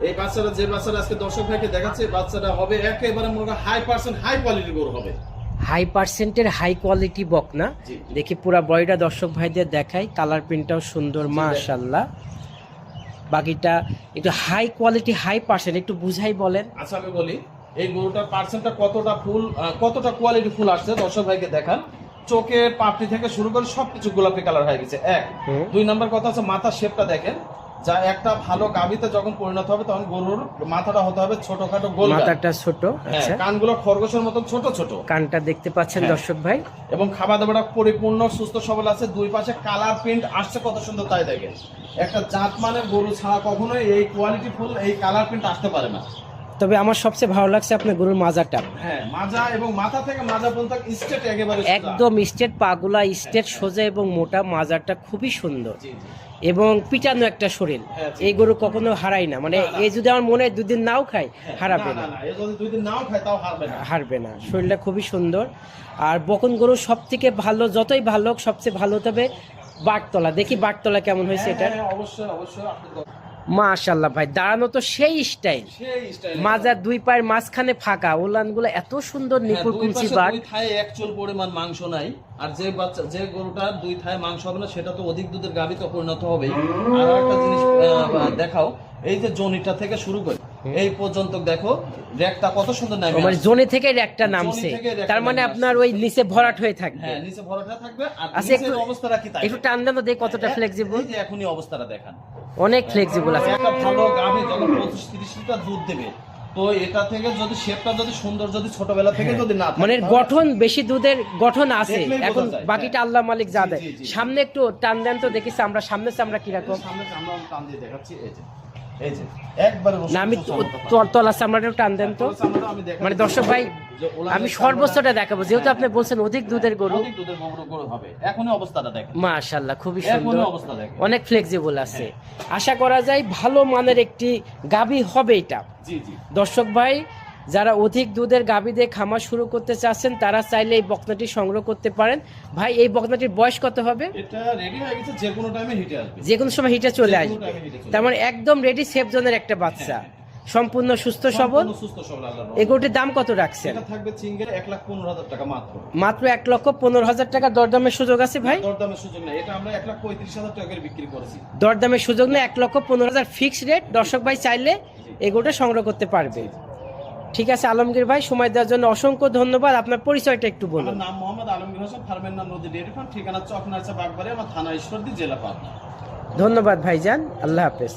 এই বাচ্চাটা যে বাচ্চাটা আজকে দর্শক ভাইকে দেখাচ্ছে, বাচ্চাটা হবে একেবারে মনে হাই পার্সেন্ট হাই কোয়ালিটির গরু হবে। হাই পার্সেন্টের হাই কোয়ালিটি বকনা। জি। দেখি পুরা বডিটা দর্শক ভাইদের দেখাই, কালার প্রিন্টটাও সুন্দর মাশাআল্লাহ। বাকিটা একটু হাই কোয়ালিটি হাই পার্সেন্ট একটু বুঝাই বলেন। আচ্ছা আমি বলি এই গরুটার পার্সেন্টটা কতটা ফুল, কতটা কোয়ালিটি ফুল আসছে দর্শক ভাইকে দেখান। চোখের পাপড়ি থেকে শুরু করে সবকিছু গোলাপি কালার হয়ে গেছে। এক দুই নাম্বার কথা হচ্ছে মাথার শেপটা দেখেন, যা একটা ভালো গাভীতে যখন পরিণত হবে তখন গরুর মাথাটা হতে হবে ছোটখাটো গোল, মাথাটা ছোট, আচ্ছা কানগুলো খরগোশের মতো ছোট ছোট, কানটা দেখতে পাচ্ছেন দর্শক ভাই, এবং খাবার দাবারটা পরিপূর্ণ সুস্থ সবল আছে। দুই পাশে কালার প্রিন্ট আসছে কত সুন্দর তাই দেখেন। একটা জাত মানের গরু ছাড়া কখনোই এই কোয়ালিটি ফুল এই কালার প্রিন্ট আসতে পারে না। তবে আমার সবচেয়ে ভালো লাগছে আপনার গরুর মাজাটা। হ্যাঁ মাজা এবং মাথা থেকে মাজা পর্যন্ত স্ট্রেট একেবারে সোজা। একদম স্ট্রেট, পাগুলা স্ট্রেট সোজা এবং মোটা, মাজাটা খুবই সুন্দর জি, জি। এবং পিটানো একটা শরীর। হ্যাঁ, জি। এই গরু কখনো হারায় না, মানে না, না। এই যদি আমার মনে হয় দুদিন নাও খায় হারাবে না, এ যদি দুই দিন নাও খায় তাও হারবে না। হারবে না। শরীরটা খুবই সুন্দর। আর বকন গরু সব থেকে ভালো, যতই ভালো হোক সবচেয়ে ভালো তবে বাগতলা। দেখি বাগতলা কেমন হয়েছে এটা। হ্যাঁ, অবশ্যই অবশ্যই আপনি মাশাআল্লাহ ভাই, দাঁড়ানো তো সেই স্টাইল, সেই স্টাইল। মাজার দুই পায়ের মাঝখানে ফাঁকা, ওলানগুলো এত সুন্দর নিপুণ কুঞ্চি বাট। দুই থায়ে এক চুল পরিমাণ মাংস নাই। আর যে বাচ্চা যে গরুটা দুই থায়ে মাংস হবে না সেটা তো অধিক দুধের গাভীতে পরিণত হবে। আর একটা জিনিস দেখাও, এই যে জনিটা থেকে শুরু করে এই পর্যন্ত দেখো রেকটা কত সুন্দর নামে মানে আসছে। জোনে থেকে একটা নামছে, জনি থেকে রেকটা তার মানে নামে আপনার আসছে। ওই নিচে ভরাট হয়ে থাকবে। হ্যাঁ নিচে ভরাটা থাকবে। আর আচ্ছা, নিচের অবস্থাটা কি তাই একটু টান দেন তো দেখি কতটা ফ্লেক্সিবল। এই যে এখনই অবস্থাটা দেখান, অনেক ফ্লেক্সিবল আছে। একটা ভালো গাভী যখন 25-30 লিটার দুধ দেবে, তো এটা থেকে যদি শেপটা যদি সুন্দর, যদি ছোটবেলা থেকে যদি না থাকে, মানে তাহলে- গঠন, বেশি দুধের গঠন আছে, দেখলেই বোঝা এখন যায়, বাকিটা হ্যাঁ। আল্লাহ মালিক যা জি, দেয়। জি, জি। সামনে একটু টান দেন তো দেখি আমরা সামনে আমরা কিরকম। সামনে আমরা টান দিয়ে দেখাচ্ছি। এই যে একবারে না আমি তলা চামড়াটাও টান দেন তো, মানে দর্শক ভাই আমি সর্বোচ্চটা দেখাবো, যেহেতু আপনি বলছেন অধিক দুধের গরু। অধিক দুধের গরু হবে। এখনই অবস্থাটা দেখেন, মাশাআল্লাহ খুবই সুন্দর, এখনই অবস্থা দেখেন। অনেক ফ্লেক্সিবল আছে। আশা করা যায় ভালো মানের একটি গাভী হবে এটা। জি জি। দর্শক ভাই যারা অধিক দুধের গাভী দিয়ে খামার শুরু করতে চাচ্ছেন তারা চাইলে এই বকনাটি সংগ্রহ করতে পারেন। ভাই এই বকনাটির বয়স কত হবে? এটা রেডি হয়ে গেছে, যে কোনো টাইমে হিটে আসবে। যে কোনো সময় হিটে চলে যে কোনো আসবে, টাইমে হিটে চলে তার মানে একদম রেডি সেফ জোনের একটা বাচ্চা, সম্পূর্ণ সুস্থ সবল। সম্পূর্ণ সুস্থ সবল আল্লাহর রহমতে। এই গরুটির দাম কত রাখছেন? এটা থাকবে সিঙ্গেল 1,15,000 টাকা মাত্র। মাত্র 1,15,000 টাকা। দরদামের সুযোগ আছে ভাই? দরদামের সুযোগ নেই, এটা আমরা 1,35,000 টাকা করে বিক্রি করেছি। দরদামের সুযোগ নেই, 1,15,000 ফিক্সড রেট। দর্শক ভাই চাইলে এই গরুটা সংগ্রহ করতে পারবে। ঠিক আছে আলমগীর ভাই, সময় দেওয়ার জন্য অসংখ্য ধন্যবাদ। আপনার পরিচয়টা একটু বলুন। আমার নাম মোহাম্মদ আলমগীর হোসেন, ফার্মের নাম নদী ডেয়ারি ফার্ম, ঠিকানা চকনারচা বাগবাড়ি, আমার থানা ঈশ্বরদী, জেলা পাবনা। ধন্যবাদ ভাইজান, আল্লাহ হাফেজ।